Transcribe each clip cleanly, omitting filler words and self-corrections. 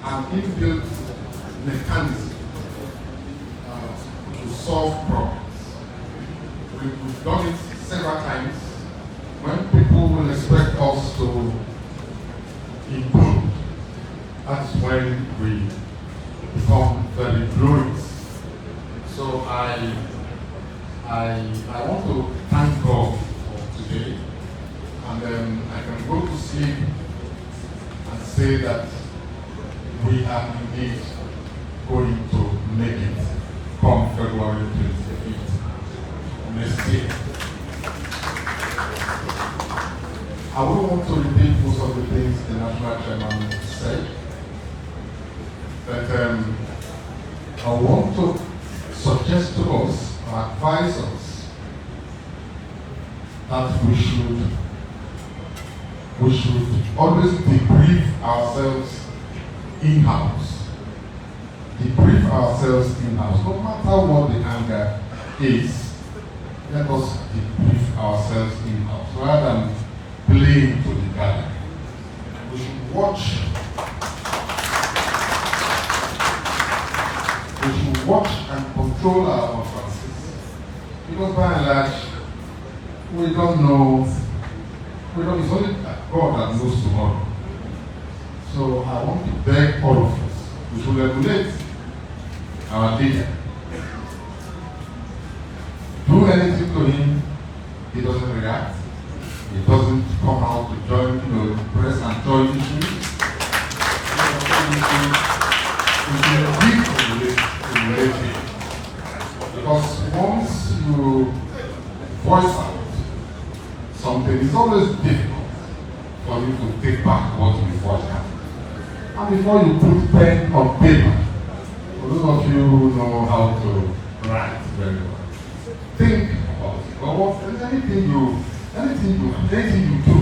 an inbuilt mechanism to solve problems. We've done it several times. When people will expect us to improve, that's when we become very glorious. So I want to thank God for today, and then I can go to sleep and say that we are indeed going to make it come February 25th next year. I wouldn't want to repeat most of the things the national chairman said, but I want to suggest to us, or advise us, that we should always debrief ourselves in-house. Debrief ourselves in-house. No matter what the anger is, let us debrief ourselves in-house rather than blame to the gathering. We should watch. We should watch and control our utterances, because by and large, we don't know. It's only God that knows tomorrow. So I want to beg all of us, we should regulate our leader. Do anything to him, he doesn't react. He doesn't come out to join, press and join issues. Because once you voice out something, it's always difficult for you to take back what you voiced out. And before you put pen on paper, for those of you who know how to write very well, think about it. But anything you do,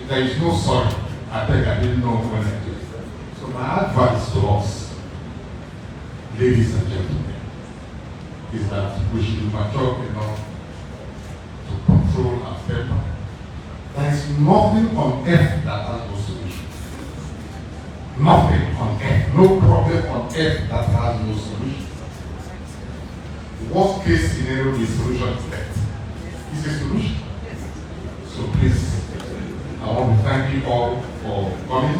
there is no sorry. I didn't know when I did it. So my advice to us, ladies and gentlemen, is that we should be mature enough to control our temper. There is nothing on earth that has no solution. Nothing on earth, no problem on earth that has no solution. The worst case scenario is solution is death. It's a solution. So please, I want to thank you all for coming.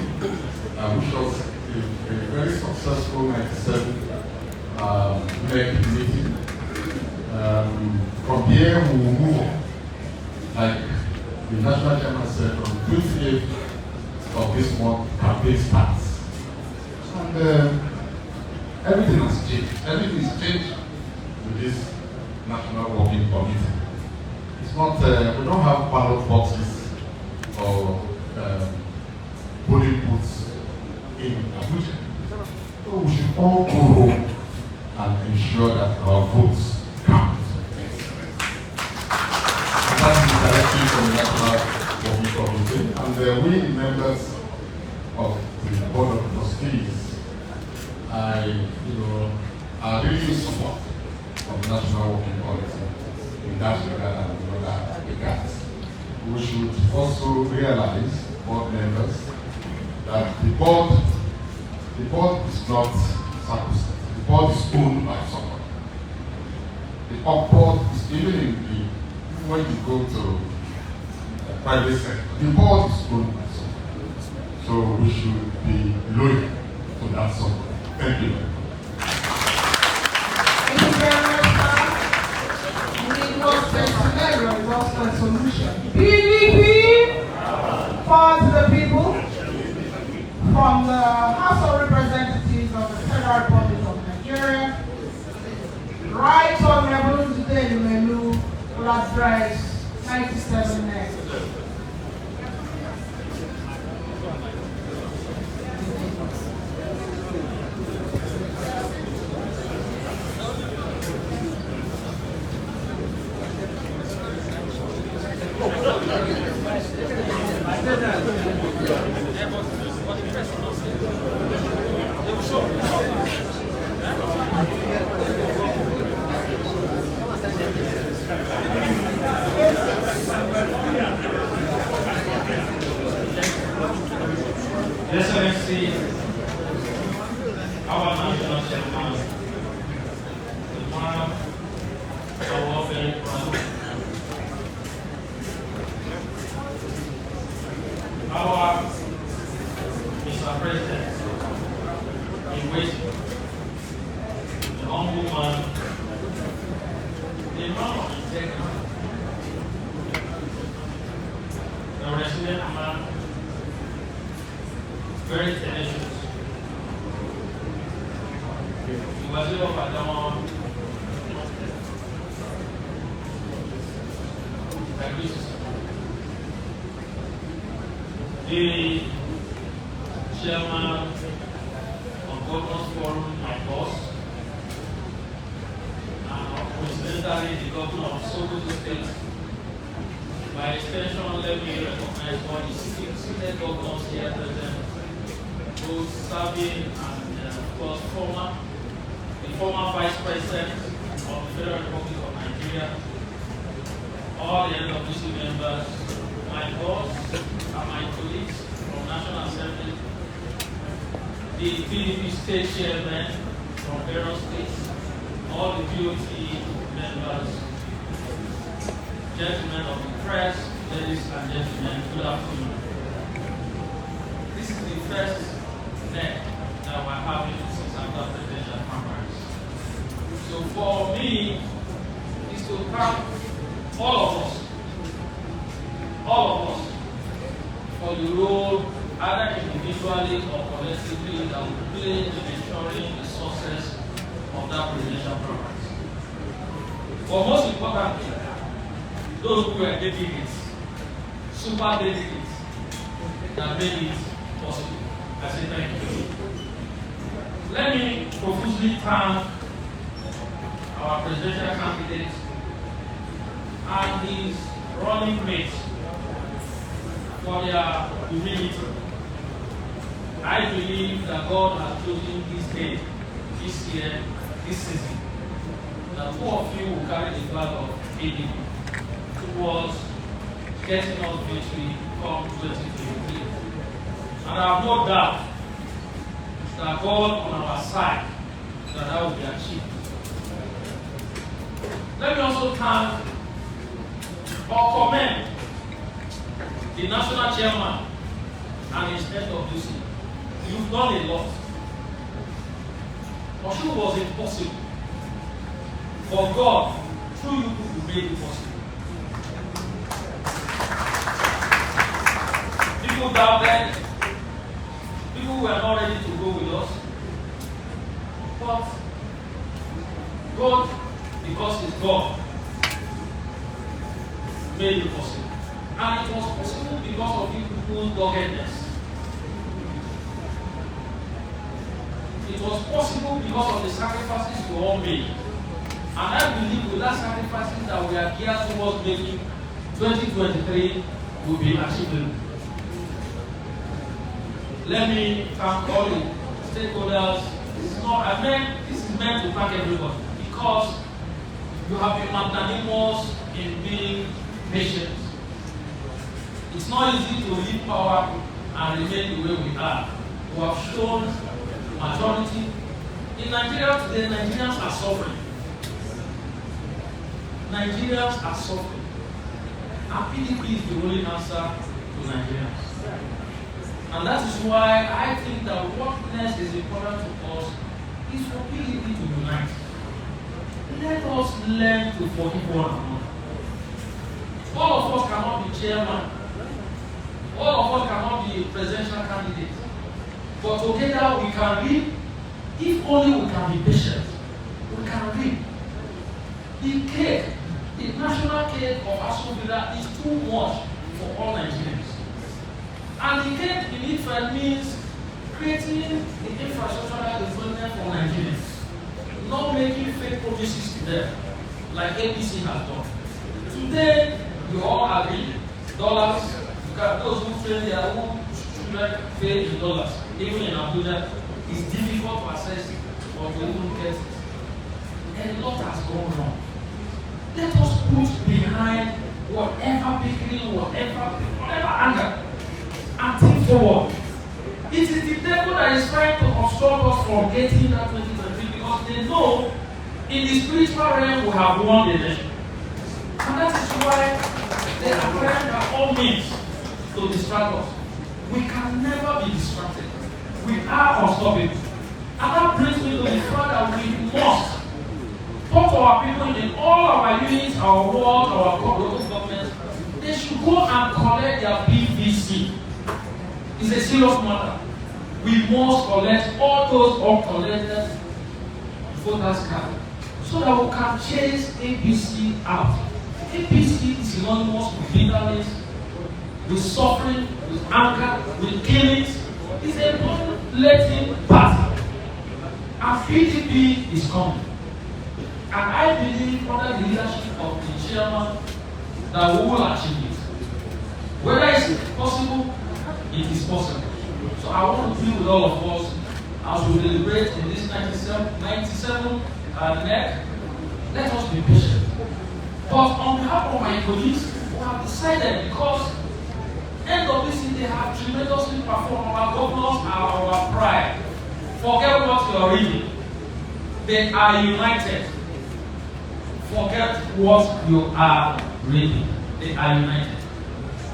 I wish us a very successful 97 NEC meeting. From here we will move on. Like the national chairman said, from 28th of this month, campaign starts. And everything has changed. Everything is changed with this national working committee. It's not, we don't have ballot boxes or polling booths in Abuja. So we should all go home and ensure that our votes count. And that's the direction from the National Working Committee. And we, the members of the Board of Trustees, I really support of the National Working Committee in that regard and in other regards. We should also realize, board members, that the board is not sacrosanct. The board is owned by someone. The board is even when you go to the private sector, the board is owned by someone. So we should be loyal to that someone. Thank you very much. Thank you very much, sir. It was the scenario, it was the solution. PDP, power to the people, from the House of Representatives of the Federal Republic of Nigeria, Right Honorable Jide Melu will address 97 next. Excellency, Mr. President, in waiting, the humble man, the man of integrity, the resident man, very tenacious. He was able to down the chairman of Governors Forum, my boss, and coincidentally the governor of Sokoto State. By extension, let me recognize all the seated governors here present, both serving and of course the former Vice President of the Federal Republic of Nigeria, all the NWC members, my boss and my colleagues from National Assembly, the PDP state chairman from various states, all the POT members, gentlemen of the press, ladies and gentlemen, good afternoon. This is the first NEC that we're having since after presidential conference. So for me, is to thank all of us, for the role, either individually or collectively, that we play in ensuring the success of that presidential conference. But most importantly, those who were delegates, super delegates, that made it possible. I say thank you. Let me profusely thank our presidential candidate and his running mates for their humility. I believe that God has chosen this day, this year, this season, that two of you will carry the flag of PDP towards getting us victory come 2023. And I have no doubt that God on our side, that will be achieved. Let me also thank or commend the national chairman and his head of duty. You've done a lot. For sure was impossible. For God, through you people, made it possible. People doubted, people were not ready to go with us. But God, because He's God, made it possible. And it was possible because of people's doggedness. It was possible because of the sacrifices we all made. And I believe with that sacrifices that we are geared towards making, 2023 will be achievable. Let me thank all the stakeholders. This is meant to thank everybody because you have been magnanimous in being patient. It's not easy to leave power and remain the way we are. We have shown majority. In Nigeria today, Nigerians are suffering. Nigerians are suffering. And PDP is the only answer to Nigerians. And that is why I think that what next is important to us is for PDP to unite. Let us learn to forgive one another. All of us cannot be chairman. All of us cannot be presidential candidates. But together we can read. If only we can be patient, we can read. The cake, the national cake of Asovila is too much for all Nigerians. And the cake in Israel means creating the infrastructural development for Nigerians, not making fake promises to them, like APC has done. Today, we all agree, dollars, those who train their own children pay in dollars. Even in Abuja, it's difficult to access it or to even get it. A lot has gone wrong. Let us put behind whatever bickering, whatever anger, and think forward. It is the devil that is trying to obstruct us from getting that 2023 because they know in the spiritual realm we have won the nation. And that is why they are trying by all means to distract us. We can never be distracted. are unstoppable. And that brings me to the fact that we must talk to our people in all our units, our wards, our local governments. They should go and collect their PVC. It's a serious matter. We must collect all those uncollected voters' cards so that we can chase APC out. APC is synonymous with bitterness, with suffering, with anger, with killings. It's a non-letting party. And PDP is coming. And I believe under the leadership of the chairman that we will achieve it. Whether it's possible, it is possible. So I want to plead with all of us as we deliberate in this 97 NEC. Let us be patient. But on behalf of my colleagues, we have decided because NWC, they have tremendously performed. Our governors are our pride. Forget what you are reading. They are united. Forget what you are reading. They are united.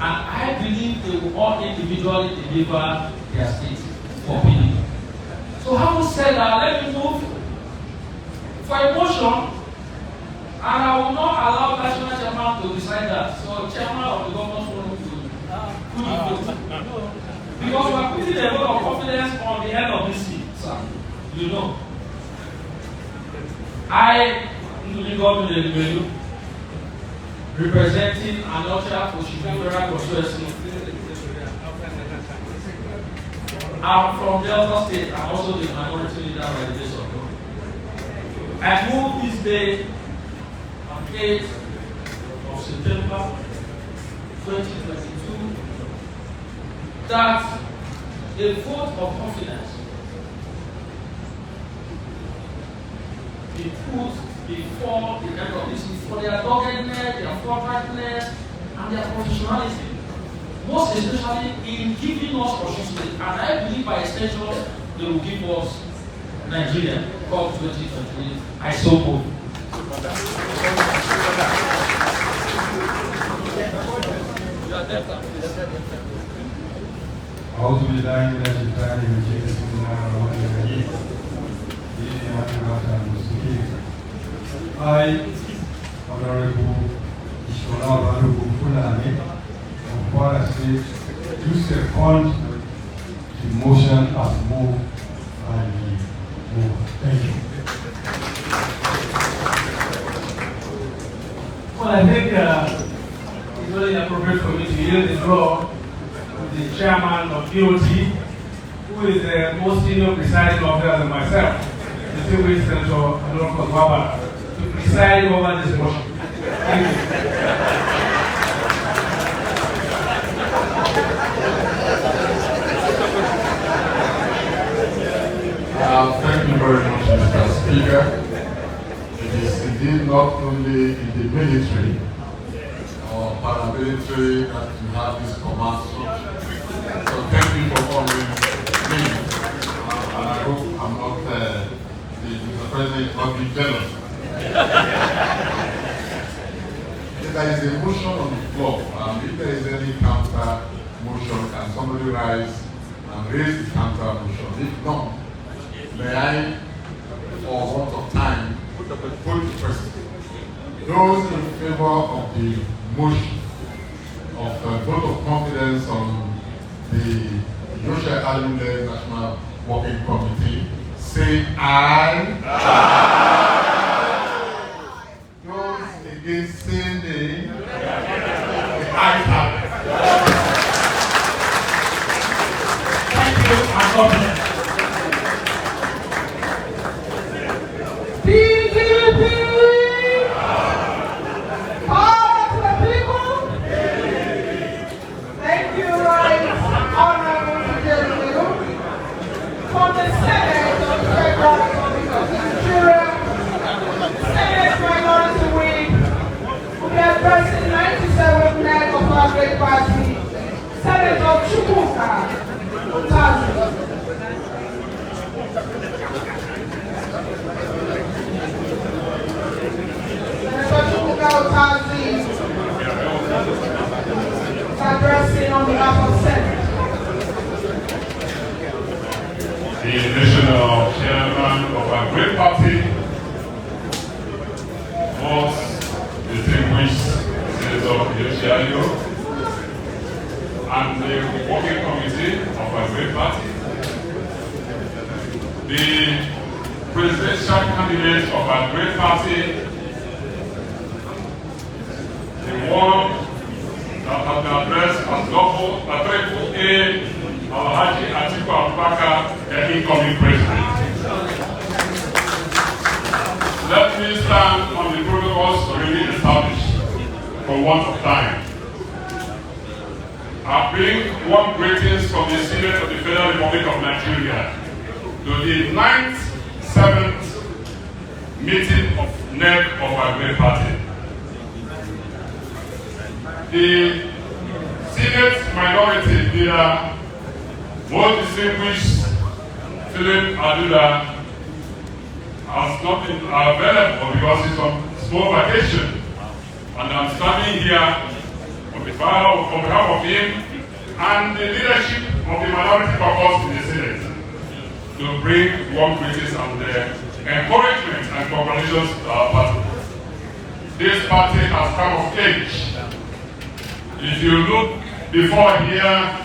And I believe they will all individually deliver their state for PDP. So having said that, let me move for a motion. And I will not allow national chairman to decide that. So chairman of the government will do it. Because we are putting a lot of confidence on the head of this seat, sir. You know. I, representing Anocha Oshimura constituency. I'm from Delta State. I'm also the minority leader by the grace of God. I moved this day on 8th of September 2022 that a vote of confidence be put before the end of this for their doggedness, their forthrightness, and their professionalism. Most especially in giving us Osun State. And I believe by extension they will give us Nigeria called 2023. I so hope. I, Honorable Ishola Barugu Fulani, of Kwara State, do second the motion as moved by the board. Thank you. Well, I think it's really appropriate for me to yield the floor to the chairman of DOT, who is the most senior presiding officer than myself, the distinguished Senator Adolfo Kozwaba, to preside over this motion. Thank you. Thank you very much, Mr. Speaker. It is indeed not only in the military or paramilitary that you have this command structure. So thank you for calling me. And I hope I'm not, Mr. President is not being jealous. If there is a motion on the floor, and if there is any counter motion, can somebody rise and raise the counter motion? If not, may I, for want of time, put the question. Those in favor of the motion of a vote of confidence on the Joshua Alumni National Working Committee, say aye. Aye. Those against, say nay. The ayes have it. Thank you, and God bless. Party, Senator Chukwuka Utazi. Senator Chukwuka Utazi is addressing on behalf of Senate. national chairman of our great party, most distinguished Senator Yoshiayo, and the working committee of our great party, the presidential candidates of our great party, the one that has been addressed as lawful, Triple A, Alhaji Atiku Abubakar, the incoming president. Let me stand on the protocols already established for want of time. I bring warm greetings from the Senate of the Federal Republic of Nigeria to the 9th, 7th meeting of NEC of our great party. The Senate Minority Leader, most distinguished Philip Aduda, has not been available because he's on small vacation. And I'm standing here on behalf of him and the leadership of the minority caucus in the Senate to bring warm greetings and encouragement and congratulations to our party. This party has come of age. If you look before here,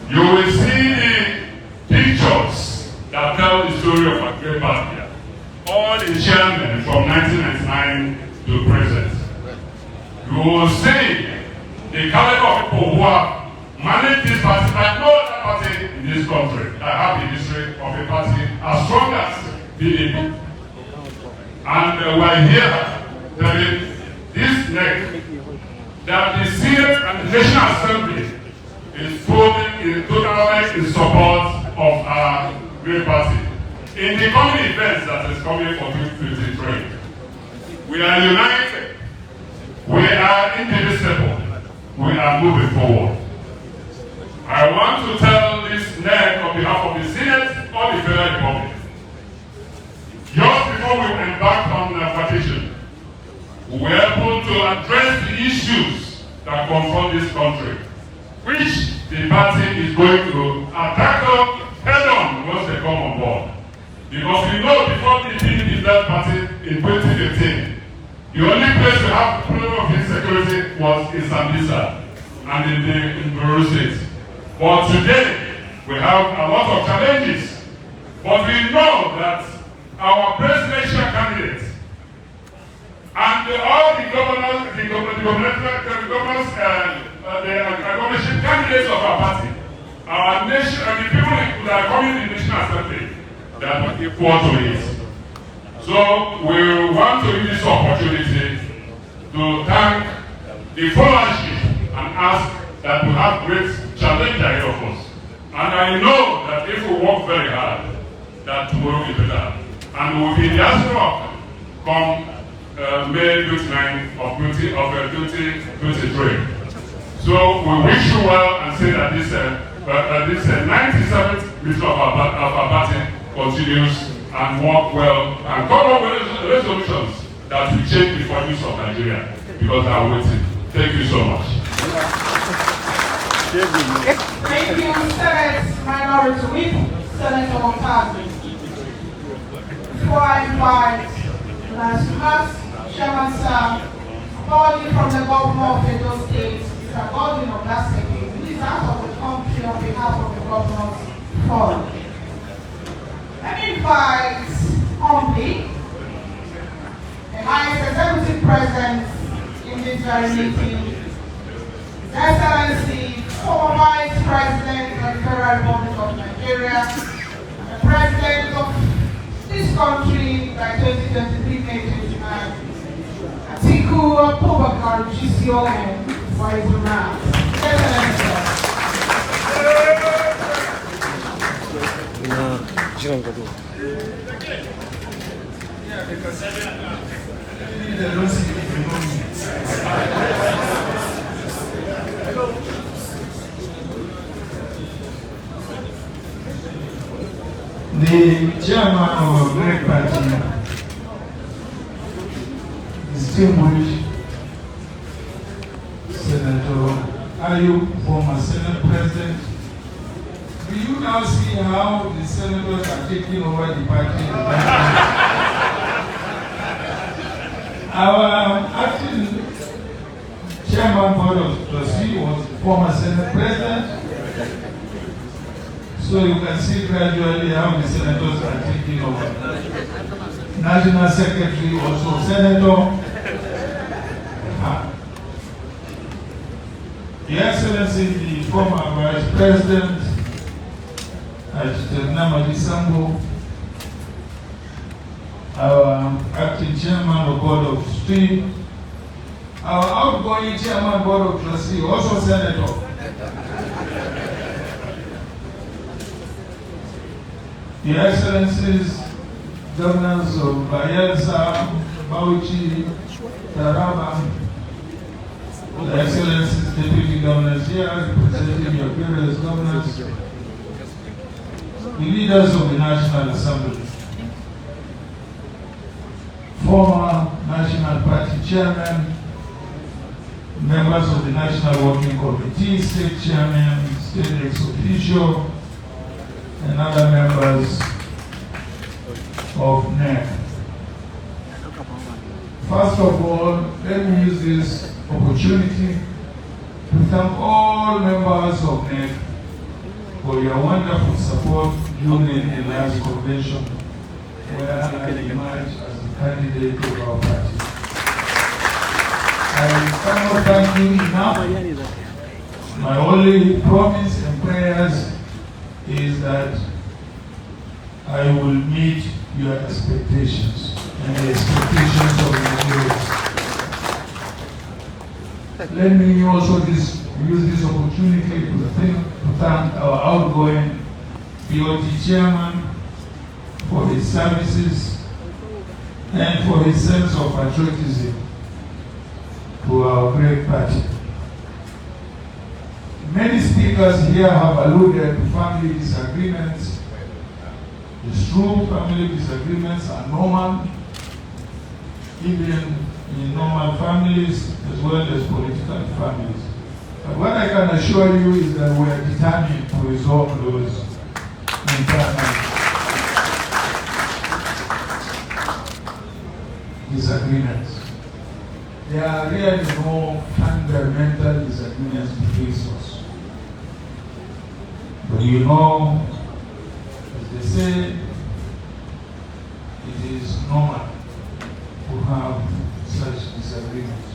you will see the pictures that tell the story of our great party. All the chairmen from 1999 to present. You will see the caliber of people who have managed this party like no other party in this country. I have the history of a party as strong as PDP. And we're here telling this NEC that the Senate and the National Assembly is totally in support of our great party. In the coming events that is coming for 2023, we are united, we are indivisible, we are moving forward. I want to tell this NEC on behalf of the Senate or the Federal Republic, just before we embarked on the petition, we were able to address the issues that confront this country, which the party is going to tackle head-on once they come on board. Because we know before the PDP left party in 2015, the only place we have problem of insecurity was in Sambisa and in Borno State. But today, we have a lot of challenges. But we know that our presidential candidates and all the governorship candidates of our party, our nation, and the people that are coming in the National Assembly, that are equal to it. So we want to use this opportunity to thank the followership and ask that we have great challenge ahead of us. And I know that if we work very hard, that tomorrow will be better. And we will be in the diaspora come May 29 of 2023. So we wish you well and say that this 97th meeting of our party continues and work well and come up with resolutions that will change the fortunes of Nigeria, because they are waiting. Thank you so much. Thank you, Senate Minority Whip, Senator Mokazi. Before I invite Last Chairman Sir, calling from the governor of Edo State, Mr. Godwin of Laseke, who is out of the country on behalf of the Governor's Forum. Let me invite humbly the highest executive presence in this very meeting, His Excellency, former Vice President of the Federal Republic of Nigeria, the President of this country by 2023 May 29, Atiku Abubakar GCON, for his remarks. Excellency. The chairman of the Great Party, distinguished Senator Ayub, former Senate President, Do you now see how the senators are taking over the party? Our acting chairman board of trustees was the former Senate president. So you can see gradually how the senators are taking over. National Secretary, also Senator. Your Excellency, the former Vice President, Namadi Sambo, our acting chairman of Board of Trustees, our outgoing chairman Board of Trustees, also Senator. Your Excellencies, Governors of Bayelsa, Bauchi, Taraba, Your Excellencies, Deputy Governors here, representing your various governors, the leaders of the National Assembly, former National Party Chairman, members of the National Working Committee, State Chairman, State Ex-Officio, and other members of NEC. First of all, let me use this opportunity to thank all members of NEC for your wonderful support during the last convention where I emerged as the candidate of our party. I cannot thank you enough. My only promise and prayers is that I will meet your expectations and the expectations of Nigerians. Let me also use this opportunity to thank our outgoing POT chairman for his services and for his sense of patriotism to our great party. Many speakers here have alluded to family disagreements. It's true, family disagreements are normal, even in normal families as well as political families. But what I can assure you is that we are determined to resolve those internal disagreements. There are really no fundamental disagreements between us. But you know, as they say, it is normal to have such disagreements.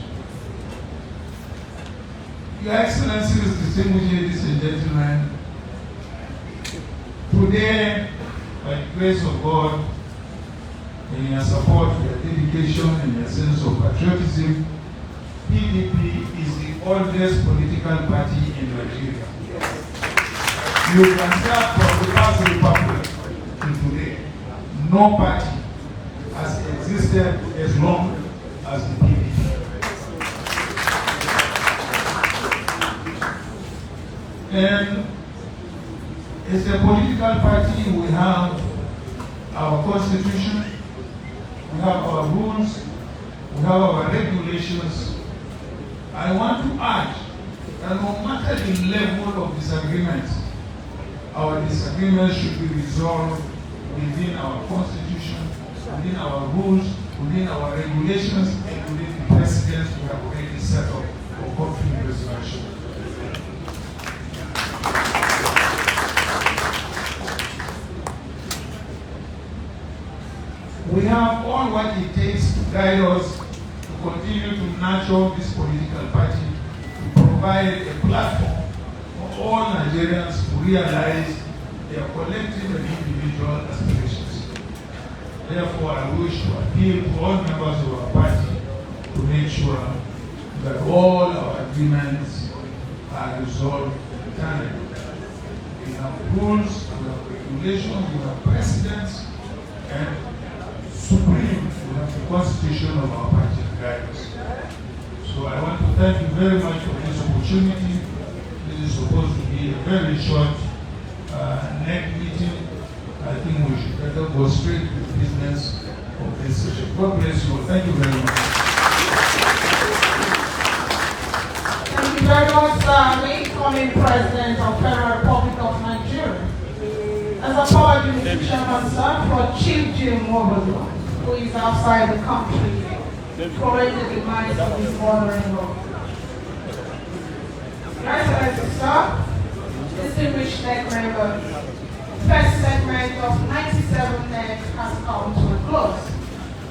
Your Excellencies, distinguished ladies and gentlemen, today, by the grace of God, in your support, your dedication, and your sense of patriotism, PDP is the oldest political party in Nigeria. You can start from the past republic to today. No party has existed as long as the PDP. And as a political party, we have our constitution, we have our rules, we have our regulations. I want to urge that no matter the level of disagreement, our disagreements should be resolved within our constitution, within our rules, within our regulations, and within the precedents we have already set up for conflict resolution. We have all what it takes to guide us to continue to nurture this political party, to provide a platform for all Nigerians to realize their collective and individual aspirations. Therefore, I wish to appeal to all members of our party to make sure that all our agreements are resolved internally. We have rules, we have regulations, we have precedents, and supreme, we have the constitution of our party to guide us. So I want to thank you very much for this opportunity. This is supposed to be a very short NEC meeting. I think we should better go straight to the business of this session. God bless you all. Thank you very much. Thank you very much, sir. The incoming President of Federal Republic of Nigeria. His apology, Mr. Chairman, sir, for Chief Jim Moberly, who is outside the country, following the demands of his mother-in-law. Excellency, sir, distinguished NEC members, first segment of 97 NEC has come to a close.